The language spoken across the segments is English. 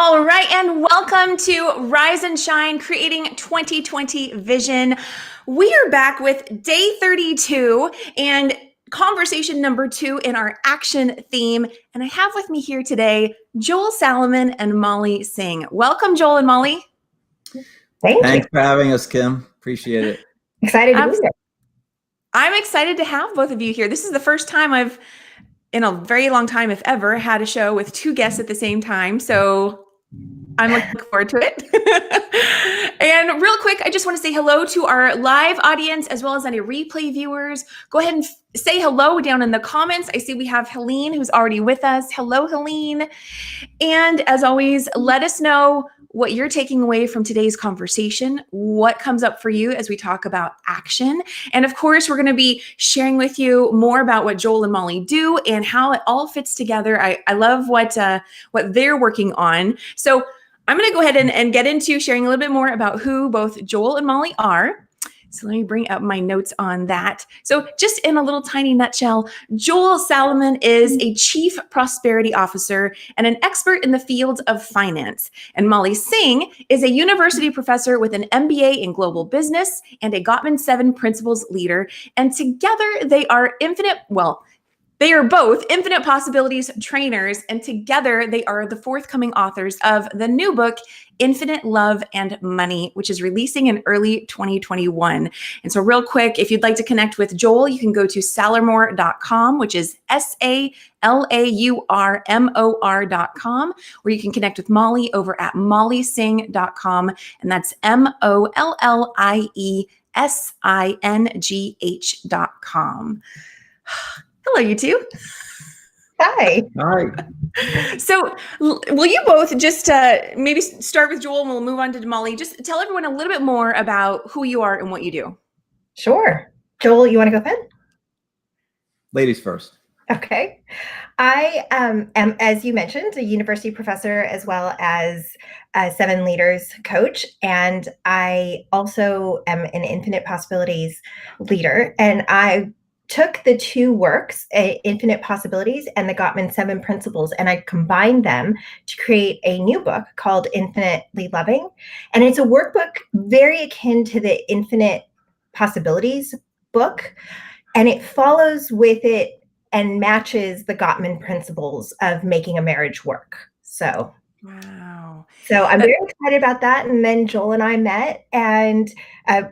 All right, and welcome to Rise and Shine, Creating 2020 Vision. We are back with day 32 and conversation number 2 in our action theme. And I have with me here today, Joel Salomon and Mollie Singh. Welcome, Joel and Mollie. Thanks for having us, Kim. Appreciate it. Excited to be here. I'm excited to have both of you here. This is the first time I've, in a very long time, if ever, had a show with 2 guests at the same time. So I'm looking forward to it. And real quick, I just want to say hello to our live audience as well as any replay viewers. Go ahead and say hello down in the comments. I see we have Helene who's already with us. Hello, Helene. And as always, let us know what you're taking away from today's conversation, what comes up for you as we talk about action. And of course, we're going to be sharing with you more about what Joel and Mollie do and how it all fits together. I love what they're working on. So I'm going to go ahead and get into sharing a little bit more about who both Joel and Mollie are. So let me bring up my notes on that. So just in a little tiny nutshell, Joel Salomon is a chief prosperity officer and an expert in the field of finance. And Mollie Singh is a university professor with an MBA in global business and a Gottman 7 principles leader. And together they are they are both Infinite Possibilities trainers, and together they are the forthcoming authors of the new book, Infinite Love and Money, which is releasing in early 2021. And so real quick, if you'd like to connect with Joel, you can go to salamor.com, which is SALAURMOR.com, or you can connect with Mollie over at molliesingh.com, and that's MOLLIESINGH.com. Hello, you two. Hi. Hi. So will you both just maybe start with Joel and we'll move on to Mollie. Just tell everyone a little bit more about who you are and what you do. Sure. Joel, you want to go ahead? Ladies first. Okay. I am, as you mentioned, a university professor as well as a 7 Leaders coach. And I also am an Infinite Possibilities leader. And I took the 2 works, Infinite Possibilities and the Gottman 7 Principles, and I combined them to create a new book called Infinitely Loving. And it's a workbook very akin to the Infinite Possibilities book. And it follows with it and matches the Gottman principles of making a marriage work. So, wow. So I'm very excited about that. And then Joel and I met and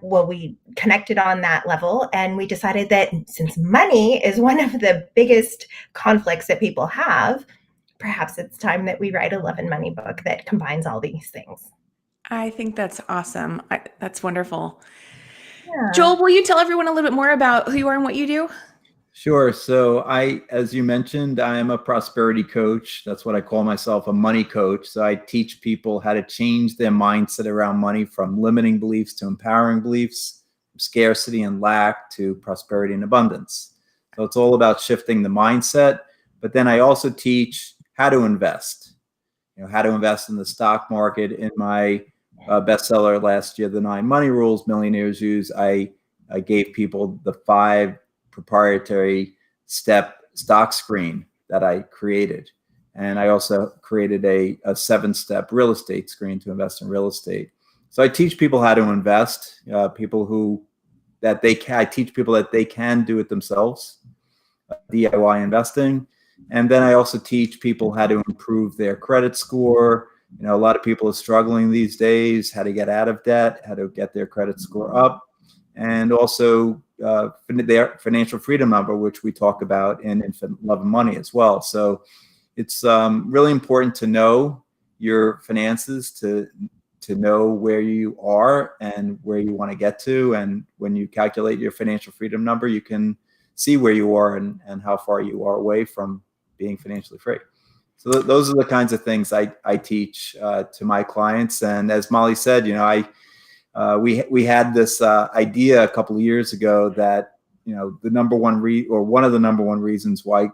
we connected on that level. And we decided that since money is one of the biggest conflicts that people have, perhaps it's time that we write a love and money book that combines all these things. I think that's awesome. That's wonderful. Yeah. Joel, will you tell everyone a little bit more about who you are and what you do? Sure. So as you mentioned, I am a prosperity coach. That's what I call myself, a money coach. So I teach people how to change their mindset around money from limiting beliefs to empowering beliefs, from scarcity and lack to prosperity and abundance. So it's all about shifting the mindset. But then I also teach how to invest, how to invest in the stock market. In my bestseller last year, The 9 Money Rules Millionaires Use, I gave people the 5 proprietary step stock screen that I created. And I also created a 7-step real estate screen to invest in real estate. So I teach people how to invest, I teach people that they can do it themselves, DIY investing. And then I also teach people how to improve their credit score. A lot of people are struggling these days, how to get out of debt, how to get their credit score up, and also their financial freedom number, which we talk about in Infinite Love and Money as well. So it's really important to know your finances, to know where you are and where you want to get to. And when you calculate your financial freedom number, you can see where you are and how far you are away from being financially free. So those are the kinds of things I teach to my clients. And as Mollie said, we had this idea a couple of years ago that the number one one of the number one reasons why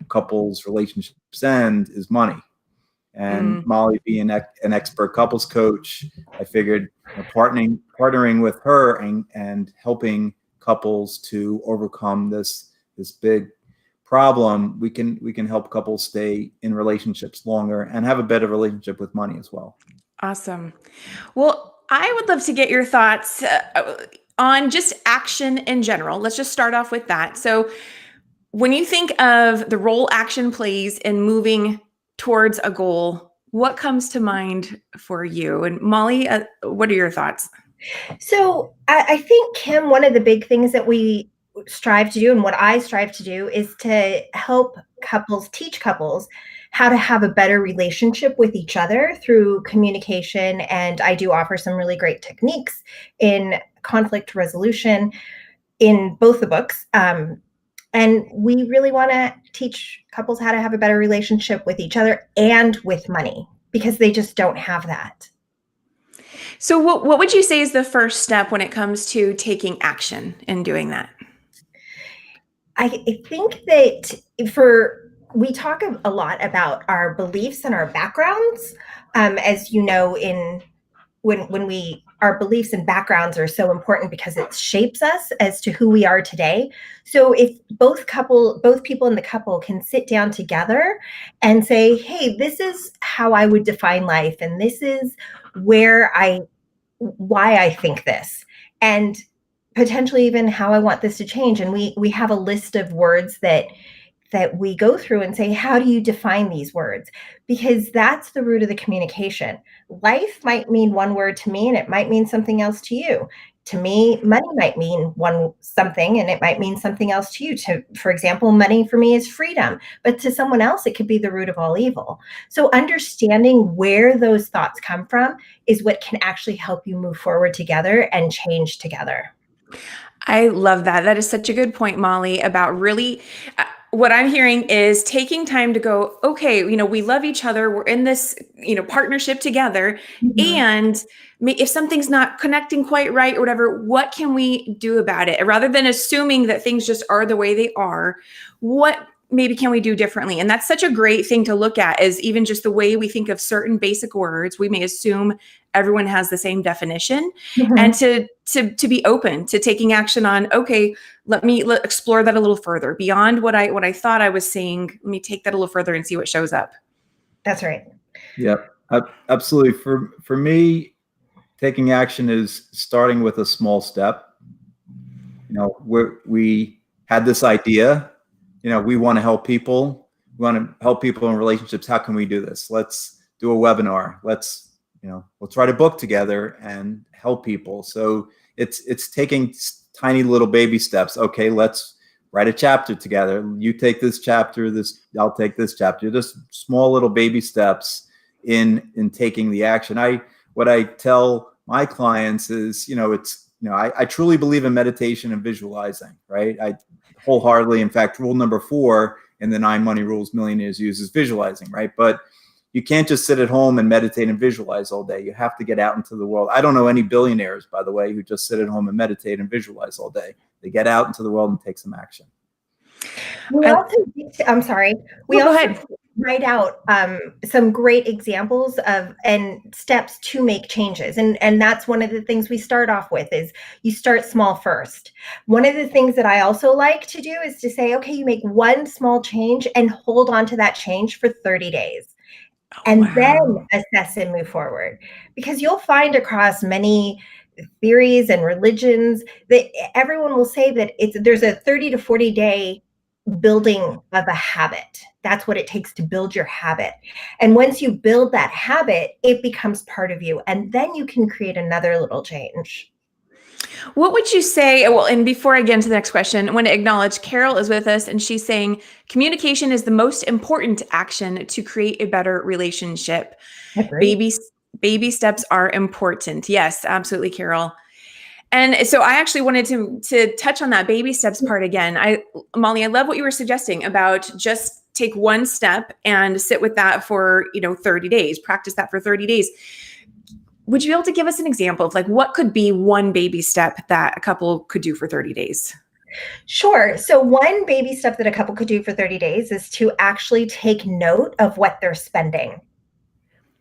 couples relationships end is money. And Mollie being an expert couples coach, I figured partnering with her and helping couples to overcome this big problem, we can help couples stay in relationships longer and have a better relationship with money as well. Awesome. Well, I would love to get your thoughts on just action in general. Let's just start off with that. So, when you think of the role action plays in moving towards a goal, what comes to mind for you? And Mollie, what are your thoughts? So I think, Kim, one of the big things that we strive to do, and what I strive to do, is to help couples, teach couples how to have a better relationship with each other through communication. And I do offer some really great techniques in conflict resolution in both the books. And we really want to teach couples how to have a better relationship with each other and with money, because they just don't have that. So, what would you say is the first step when it comes to taking action and doing that? I think that we talk a lot about our beliefs and our backgrounds, as you know, when our beliefs and backgrounds are so important because it shapes us as to who we are today. So if both people in the couple can sit down together and say, hey, this is how I would define life, and this is why I think this, and potentially even how I want this to change. And we have a list of words that we go through and say, how do you define these words? Because that's the root of the communication. Life might mean one word to me and it might mean something else to you. To me, money might mean something and it might mean something else to you. For example, money for me is freedom, but to someone else, it could be the root of all evil. So understanding where those thoughts come from is what can actually help you move forward together and change together. I love that. That is such a good point, Mollie, about really what I'm hearing is taking time to go, okay, we love each other. We're in this, partnership together. Mhm. And if something's not connecting quite right or whatever, what can we do about it? Rather than assuming that things just are the way they are, what maybe can we do differently? And that's such a great thing to look at, is even just the way we think of certain basic words. We may assume everyone has the same definition, Mhm. and to be open to taking action on, okay, let me explore that a little further beyond what I thought I was seeing. Let me take that a little further and see what shows up. That's right. Yep, absolutely. For me, taking action is starting with a small step. We had this idea. We want to help people. We want to help people in relationships. How can we do this? Let's do a webinar. Let's write a book together and help people. So it's taking tiny little baby steps. Okay, let's write a chapter together. You take this chapter, I'll take this chapter. Just small little baby steps in taking the action. What I tell my clients is, I truly believe in meditation and visualizing, right? I wholeheartedly, in fact, rule number 4 in the 9 money rules millionaires use is visualizing, right? But you can't just sit at home and meditate and visualize all day. You have to get out into the world. I don't know any billionaires, by the way, who just sit at home and meditate and visualize all day. They get out into the world and take some action. I'm sorry. We also write out some great examples of and steps to make changes. And that's one of the things we start off with, is you start small first. One of the things that I also like to do is to say, okay, you make one small change and hold on to that change for 30 days. And then assess and move forward. Because you'll find across many theories and religions that everyone will say that there's a 30 to 40 day building of a habit. That's what it takes to build your habit. And once you build that habit, it becomes part of you. And then you can create another little change. What would you say? Well, and before I get into the next question, I want to acknowledge Carol is with us, and she's saying communication is the most important action to create a better relationship. Agreed. Baby steps are important. Yes, absolutely, Carol. And so I actually wanted to touch on that baby steps part again. Mollie, I love what you were suggesting about just take one step and sit with that for 30 days. Practice that for 30 days. Would you be able to give us an example of what could be one baby step that a couple could do for 30 days? Sure. So one baby step that a couple could do for 30 days is to actually take note of what they're spending.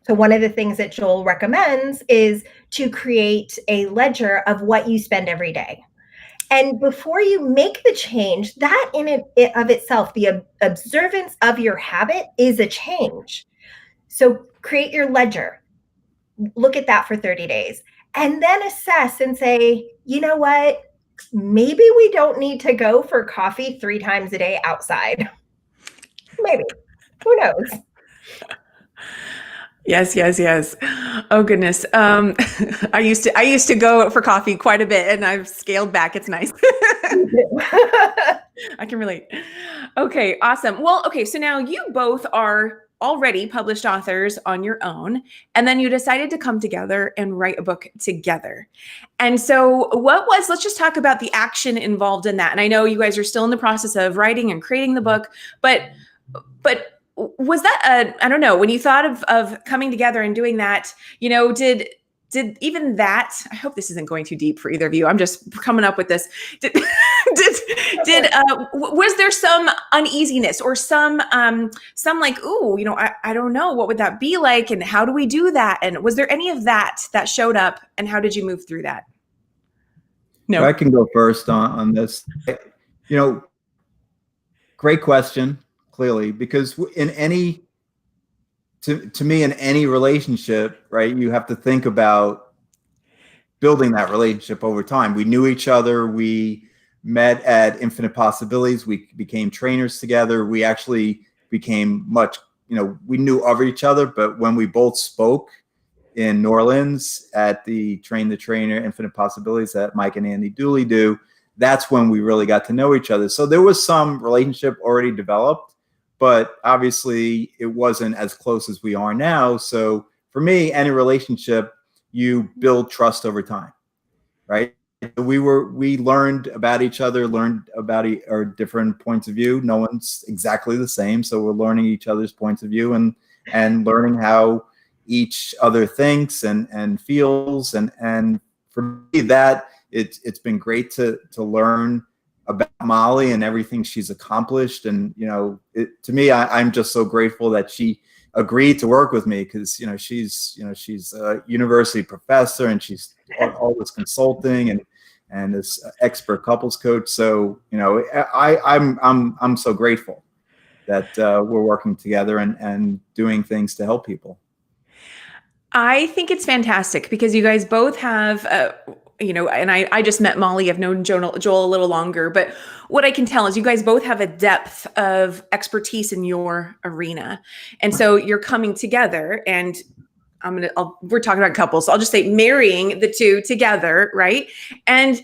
So one of the things that Joel recommends is to create a ledger of what you spend every day. And before you make the change, that in it of itself, the observance of your habit is a change. So create your ledger, look at that for 30 days, and then assess and say, you know what? Maybe we don't need to go for coffee 3 times a day outside. Maybe. Who knows? Yes, yes, yes. Oh goodness. I used to go for coffee quite a bit and I've scaled back. It's nice. I can relate. Okay, awesome. Well, okay, so now you both are already published authors on your own, and then you decided to come together and write a book together. And so let's just talk about the action involved in that. And I know you guys are still in the process of writing and creating the book, but was that I don't know, when you thought of coming together and doing that, did even that, I hope this isn't going too deep for either of you. I'm just coming up with this. Was there some uneasiness or some like, ooh, I don't know, what would that be like? And how do we do that? And was there any of that showed up, and how did you move through that? No. I can go first on this. Great question, clearly, because to me, in any relationship, right, you have to think about building that relationship over time. We knew each other. We met at Infinite Possibilities. We became trainers together. We actually became we knew of each other, but when we both spoke in New Orleans at the Train the Trainer Infinite Possibilities that Mike and Andy Dooley do, that's when we really got to know each other. So there was some relationship already developed, but obviously it wasn't as close as we are now. So for me, any relationship, you build trust over time, right? We learned about each other, learned about our different points of view. No one's exactly the same. So we're learning each other's points of view and learning how each other thinks and feels. And for me, that it's been great to learn about Mollie and everything she's accomplished. And, to me, I'm just so grateful that she agreed to work with me, because, she's a university professor and she's all this consulting and this expert couples coach. So, I'm so grateful that we're working together and doing things to help people. I think it's fantastic because you guys both have, and I just met Mollie. I've known Joel a little longer, but what I can tell is you guys both have a depth of expertise in your arena. And so you're coming together, and we're talking about couples. So I'll just say marrying the two together, right? And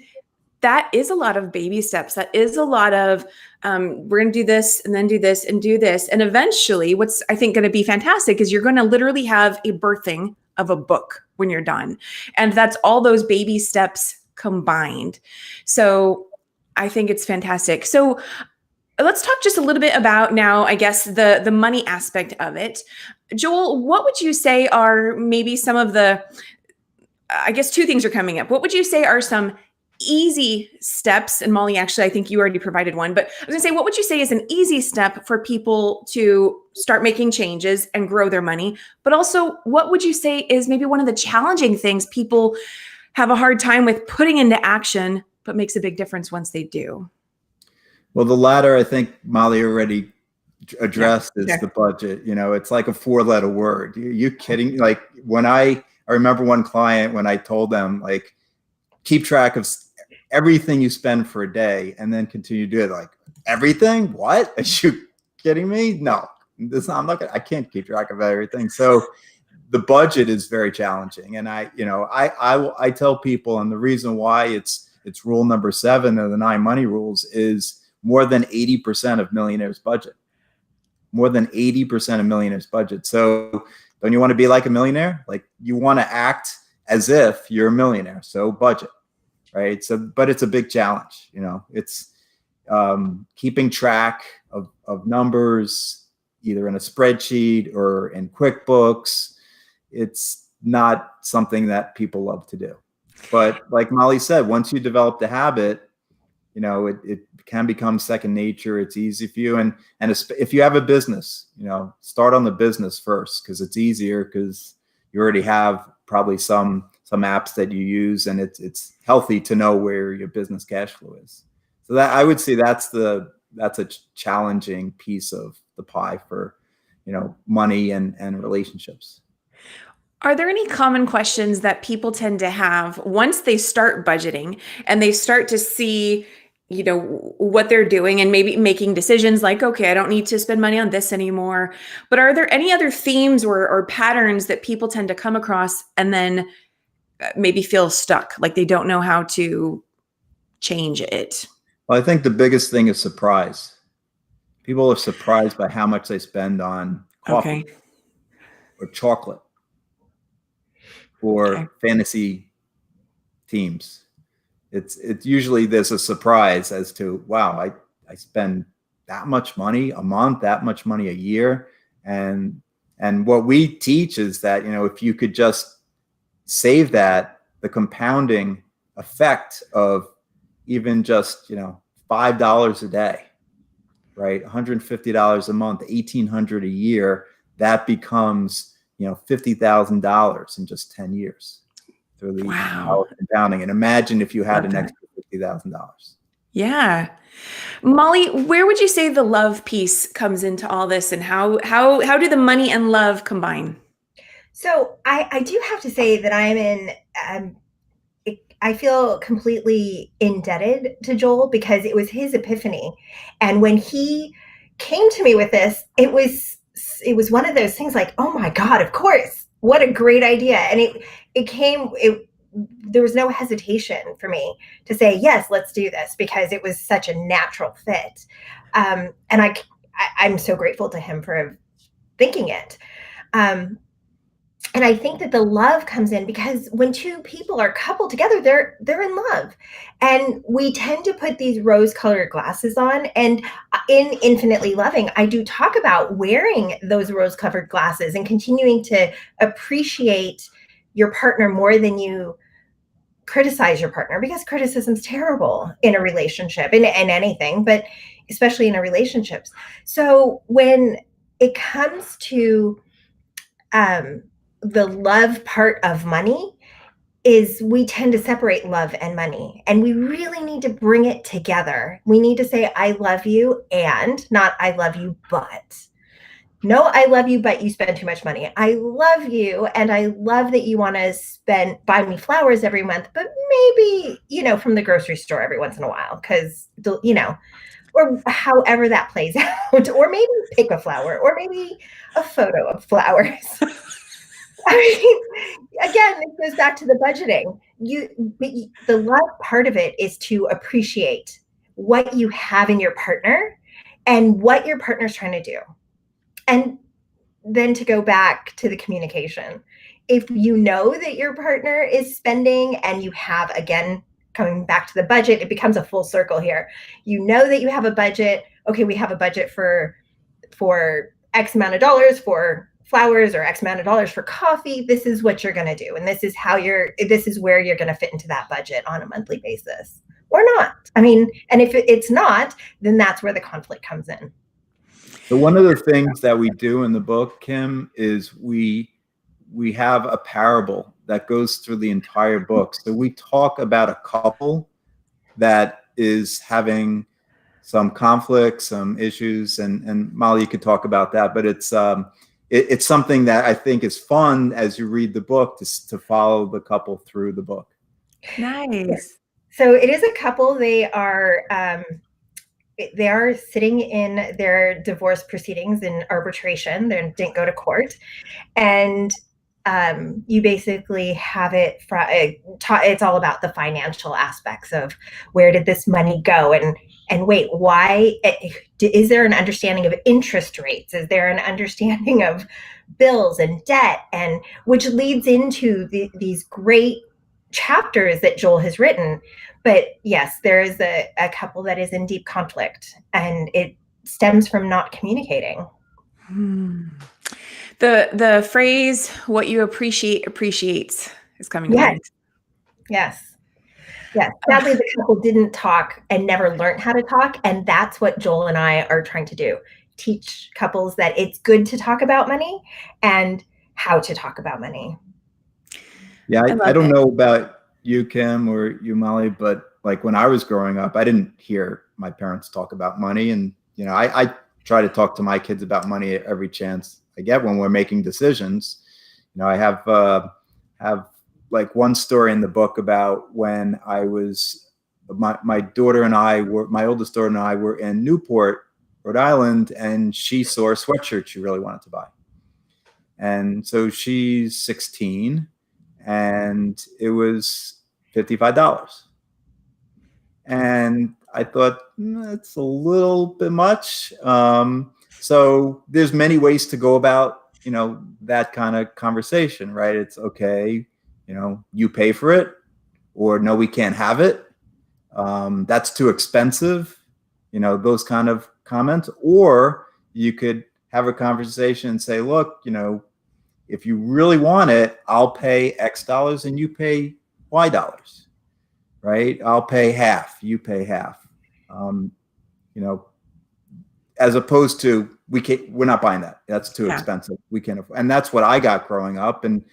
that is a lot of baby steps. That is a lot of, we're going to do this and then do this and do this. And eventually what's I think going to be fantastic is you're going to literally have a birthing of a book when you're done. And that's all those baby steps combined. So I think it's fantastic. So let's talk just a little bit about now, I guess, the money aspect of it. Joel, what would you say are maybe some of I guess two things are coming up. What would you say are some easy steps? And Mollie, actually, I think you already provided one, but I was gonna say, what would you say is an easy step for people to start making changes and grow their money? But also, what would you say is maybe one of the challenging things people have a hard time with putting into action, but makes a big difference once they do? Well, the latter, I think Mollie already addressed, is the budget. It's like a 4-letter word. You kidding? Like I remember one client, when I told them, like, keep track of everything you spend for a day and then continue to do it. Like, everything? What? Are you kidding me? No, I can't keep track of everything. So the budget is very challenging. And I tell people, and the reason why it's rule number 7 of the 9 money rules is more than 80% of millionaires' budget. More than 80% of millionaires' budget. So don't you want to be like a millionaire? Like, you want to act as if you're a millionaire. So budget, right? So, but it's a big challenge. It's keeping track of numbers, either in a spreadsheet or in QuickBooks. It's not something that people love to do. But like Mollie said, once you develop the habit, it can become second nature. It's easy for you. And if you have a business, start on the business first, because it's easier, because you already have probably some some apps that you use, and it's healthy to know where your business cash flow is. So that, I would say, that's a challenging piece of the pie for, money and relationships. Are there any common questions that people tend to have once they start budgeting and they start to see, what they're doing and maybe making decisions like, okay, I don't need to spend money on this anymore. But are there any other themes or patterns that people tend to come across and then maybe feel stuck, like they don't know how to change it? Well, I think the biggest thing is surprise. People are surprised by how much they spend on coffee or chocolate or fantasy teams. It's usually there's a surprise as to, wow, I spend that much money a month, that much money a year. And what we teach is that, if you could just save that, the compounding effect of even just, $5 a day, right? $150 a month, $1,800 a year, that becomes, $50,000 in just 10 years. Through the power of compounding. And imagine if you had an extra $50,000. Yeah. Mollie, where would you say the love piece comes into all this, and how do the money and love combine? So I do have to say that I feel completely indebted to Joel, because it was his epiphany. And when he came to me with this, it was one of those things like, oh my God, of course, what a great idea. And there was no hesitation for me to say, yes, let's do this, because it was such a natural fit. And I'm so grateful to him for thinking it. And I think that the love comes in because when two people are coupled together, they're in love. And we tend to put these rose-colored glasses on. And in Infinitely Loving, I do talk about wearing those rose-colored glasses and continuing to appreciate your partner more than you criticize your partner, because criticism's terrible in a relationship, in anything, but especially in a relationship. So when it comes to the love part of money, is we tend to separate love and money, and we really need to bring it together. We need to say, I love you, and not I love you, but. No, I love you, but you spend too much money. I love you, and I love that you want to buy me flowers every month, but maybe, from the grocery store every once in a while, because, or however that plays out, or maybe pick a flower, or maybe a photo of flowers. I mean, again, it goes back to the budgeting. The love part of it is to appreciate what you have in your partner and what your partner's trying to do. And then to go back to the communication. If you know that your partner is spending, and you have, again, coming back to the budget, it becomes a full circle here. You know that you have a budget. Okay, we have a budget for X amount of dollars for flowers, or X amount of dollars for coffee. This is what you're going to do. And this is where you're going to fit into that budget on a monthly basis, or not. I mean, and if it's not, then that's where the conflict comes in. So one of the things that we do in the book, Kim, is we have a parable that goes through the entire book. So we talk about a couple that is having some conflicts, some issues, and Mollie, you could talk about that. But it's something that I think is fun as you read the book to follow the couple through the book. Nice. So it is a couple. They are sitting in their divorce proceedings in arbitration. They didn't go to court, and you basically have it it's all about the financial aspects of where did this money go, and wait, why is there an understanding of interest rates? Is there an understanding of bills and debt, and which leads into these great chapters that Joel has written. But yes, there is a couple that is in deep conflict, and it stems from not communicating. The phrase, what you appreciate appreciates, is coming to mind. Yes. Sadly, the couple didn't talk and never learned how to talk. And that's what Joel and I are trying to do. Teach couples that it's good to talk about money and how to talk about money. Yeah, I I love don't it. know about you, Kim, or you, Molly, but like when I was growing up, I didn't hear my parents talk about money. And, I try to talk to my kids about money at every chance I get when we're making decisions. I have like one story in the book about when I was, my daughter and I were, my oldest daughter and I were in Newport, Rhode Island, and she saw a sweatshirt she really wanted to buy. And so she's 16 and it was $55. And I thought, that's a little bit much. So there's many ways to go about, that kind of conversation, right? It's okay, you pay for it, or no, we can't have it. That's too expensive, those kind of comments. Or you could have a conversation and say, look, if you really want it, I'll pay X dollars and you pay Y dollars, right? I'll pay half, you pay half. You know, as opposed to we're not buying that. That's too expensive. We can't afford. And that's what I got growing up. And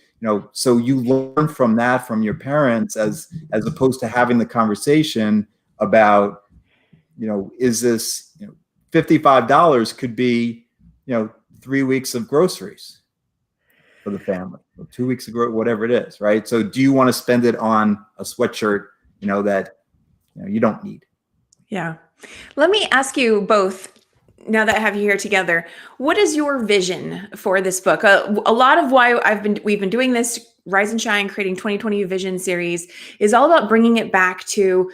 so you learn from that from your parents as opposed to having the conversation about, is this, $55 could be, 3 weeks of groceries for the family, or 2 weeks of whatever it is, right? So do you want to spend it on a sweatshirt, that you don't need? Yeah. Let me ask you both, now that I have you here together, what is your vision for this book? A lot of why we've been doing this Rise and Shine, creating 2020 Vision series is all about bringing it back to,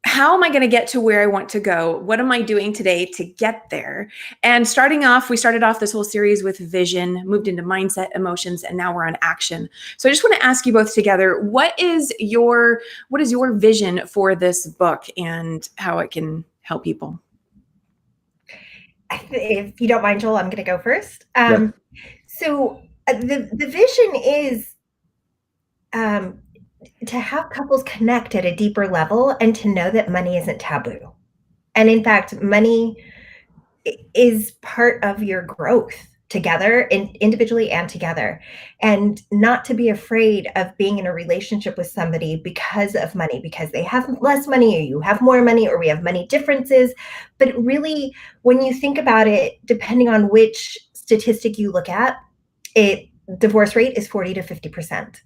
how am I going to get to where I want to go? What am I doing today to get there? And we started off this whole series with vision, moved into mindset, emotions, and now we're on action. So I just want to ask you both together, what is your vision for this book and how it can help people? If you don't mind, Joel, I'm going to go first. Yeah. So the vision is to have couples connect at a deeper level and to know that money isn't taboo. And in fact, money is part of your growth together, individually and together, and not to be afraid of being in a relationship with somebody because of money, because they have less money or you have more money or we have money differences. But really, when you think about it, depending on which statistic you look at, divorce rate is 40 to 50%.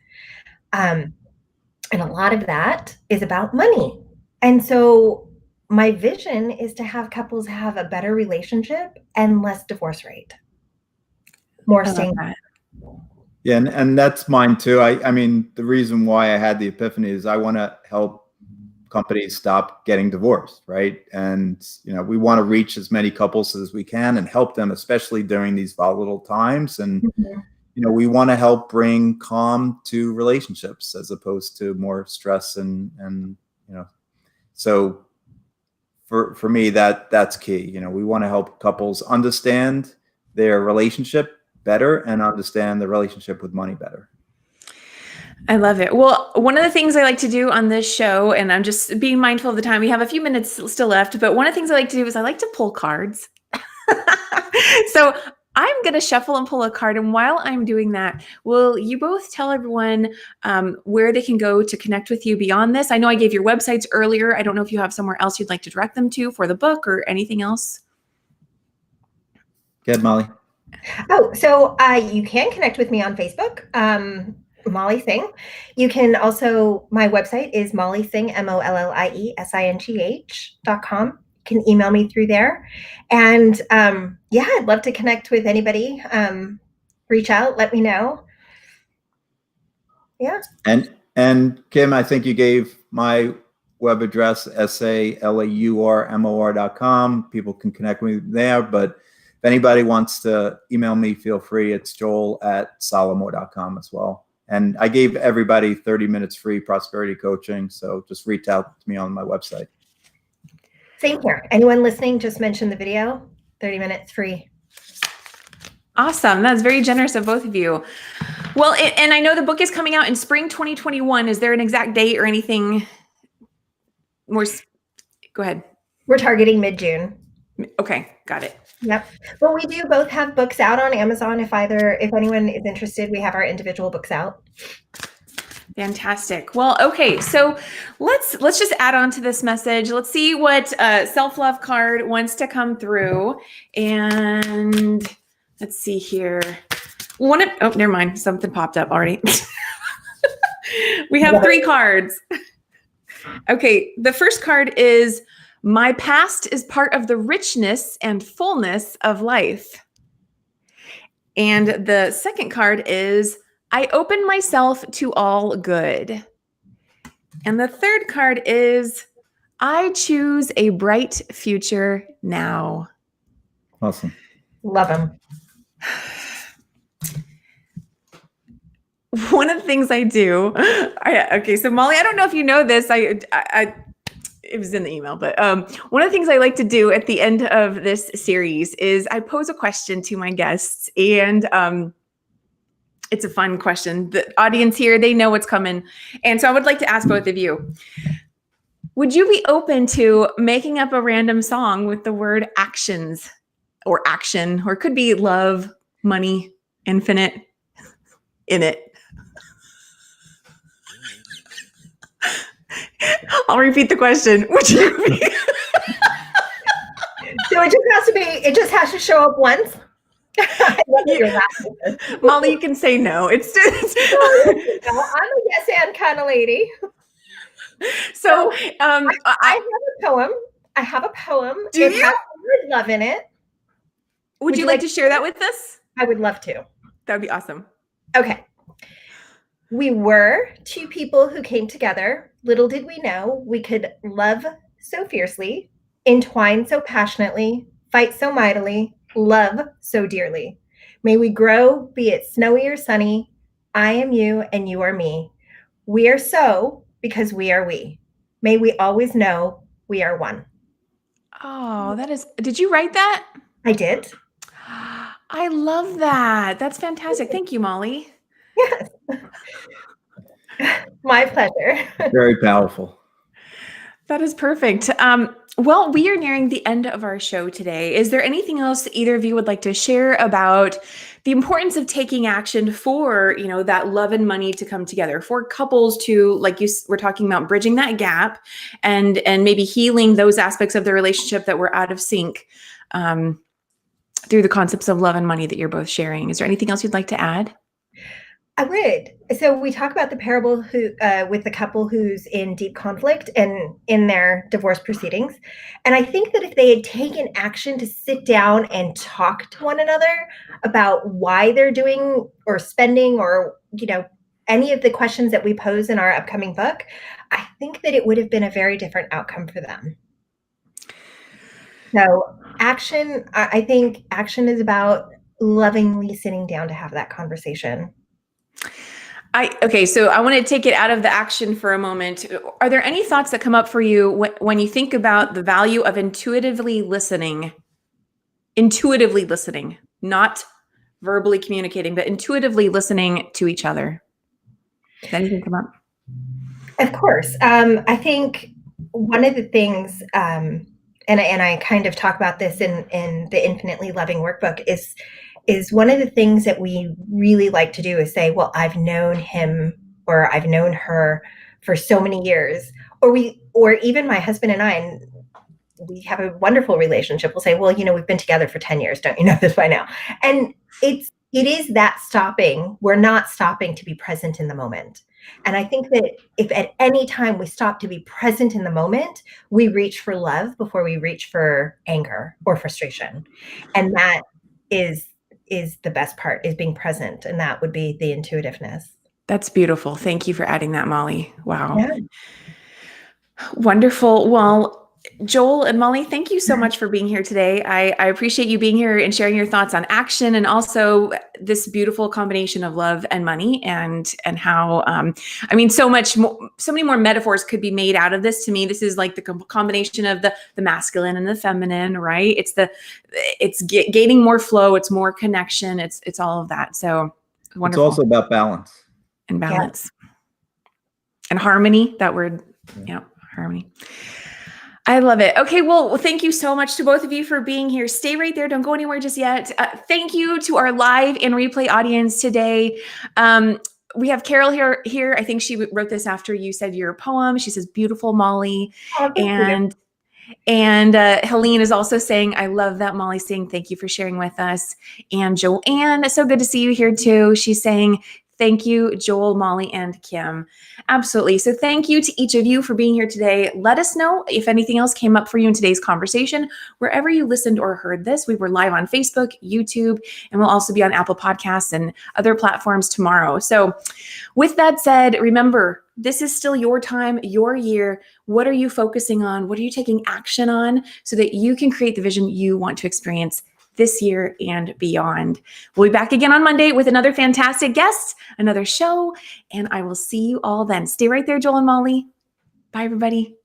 And a lot of that is about money. And so my vision is to have couples have a better relationship and less divorce rate. More staying. Yeah, and that's mine too. I mean, the reason why I had the epiphany is I want to help companies stop getting divorced, right? And we want to reach as many couples as we can and help them, especially during these volatile times. And we want to help bring calm to relationships as opposed to more stress and so for me that's key. We want to help couples understand their relationship better and understand the relationship with money better. I love it. Well, one of the things I like to do on this show, and I'm just being mindful of the time, we have a few minutes still left, but one of the things I like to do is I like to pull cards. So I'm going to shuffle and pull a card. And while I'm doing that, will you both tell everyone where they can go to connect with you beyond this? I know I gave your websites earlier. I don't know if you have somewhere else you'd like to direct them to for the book or anything else. Go ahead, Molly. Oh, so you can connect with me on Facebook, Mollie Singh. You can also, my website is Mollie Singh, MOLLIESINGH.com. You can email me through there. And yeah, I'd love to connect with anybody. Reach out, let me know. Yeah. And Kim, I think you gave my web address, SALAURMOR.com. People can connect with me there, but if anybody wants to email me, feel free. It's joel@salomon.com as well. And I gave everybody 30 minutes free prosperity coaching. So just reach out to me on my website. Same here. Anyone listening, just mention the video, 30 minutes free. Awesome. That's very generous of both of you. Well, and I know the book is coming out in spring 2021. Is there an exact date or anything more? Go ahead. We're targeting mid-June. Okay, got it. Yep. But we do both have books out on Amazon. If anyone is interested, we have our individual books out. Fantastic. Well, okay, so let's just add on to this message. Let's see what self-love card wants to come through, and let's see here. Oh, never mind. Something popped up already. We have 3 cards. Okay, the first card is my past is part of the richness and fullness of life. And the second card is I open myself to all good. And the third card is I choose a bright future now. Awesome. Love them. One of the things I do, okay, so Molly, I don't know if you know this, it was in the email, but one of the things I like to do at the end of this series is I pose a question to my guests, and it's a fun question. The audience here, they know what's coming. And so I would like to ask both of you, would you be open to making up a random song with the word actions or action, or it could be love, money, infinite in it? I'll repeat the question. Would you be? So it just has to show up once. I love that you're laughing. Molly, you can say no. I'm a yes and kind of lady. So I have a poem. Do it you? has the word love in it. Would you like to share that with us? I would love to. That would be awesome. Okay. We were 2 people who came together. Little did we know we could love so fiercely, entwine so passionately, fight so mightily, love so dearly. May we grow, be it snowy or sunny. I am you and you are me. We are so because we are we. May we always know we are one. Oh, did you write that? I did. I love that. That's fantastic. Thank you, Molly. Yes. My pleasure. Very powerful. That is perfect. Well, we are nearing the end of our show today. Is there anything else that either of you would like to share about the importance of taking action for, that love and money to come together, for couples to, like you were talking about, bridging that gap and maybe healing those aspects of the relationship that were out of sync through the concepts of love and money that you're both sharing? Is there anything else you'd like to add? I would. So we talk about the parable with the couple who's in deep conflict and in their divorce proceedings. And I think that if they had taken action to sit down and talk to one another about why they're doing or spending or, any of the questions that we pose in our upcoming book, I think that it would have been a very different outcome for them. So action, I think action is about lovingly sitting down to have that conversation. So I want to take it out of the action for a moment. Are there any thoughts that come up for you when you think about the value of intuitively listening? Intuitively listening, not verbally communicating, but intuitively listening to each other. Does anything come up? Of course. I think one of the things, and I kind of talk about this in the Infinitely Loving workbook, is one of the things that we really like to do is say, well, I've known him or I've known her for so many years, or even my husband and I, and we have a wonderful relationship. We'll say, well, we've been together for 10 years. Don't you know this by now? And it is that stopping. We're not stopping to be present in the moment. And I think that if at any time we stop to be present in the moment, we reach for love before we reach for anger or frustration. And that is the best part, is being present. And that would be the intuitiveness. That's beautiful. Thank you for adding that, Molly. Wow. Yeah. Wonderful. Well, Joel and Molly, thank you so much for being here today. I appreciate you being here and sharing your thoughts on action and also this beautiful combination of love and money and how, so many more metaphors could be made out of this. To me, this is like the combination of the masculine and the feminine, right? It's gaining more flow. It's more connection. It's all of that. So wonderful. It's also about balance. And balance. Yeah. And harmony, that word, harmony. I love it. Okay, well, thank you so much to both of you for being here. Stay right there. Don't go anywhere just yet. Thank you to our live and replay audience today. we have Carol here. I think she wrote this after you said your poem. She says, beautiful, Mollie. Oh, thank you. And Helene is also saying, I love that, Mollie Singh. Thank you for sharing with us. And Joanne, so good to see you here too. She's saying, thank you, Joel, Mollie, and Kim. Absolutely. So thank you to each of you for being here today. Let us know if anything else came up for you in today's conversation. Wherever you listened or heard this, we were live on Facebook, YouTube, and we'll also be on Apple Podcasts and other platforms tomorrow. So with that said, remember, this is still your time, your year. What are you focusing on? What are you taking action on so that you can create the vision you want to experience this year and beyond? We'll be back again on Monday with another fantastic guest, another show, and I will see you all then. Stay right there, Joel and Mollie. Bye, everybody.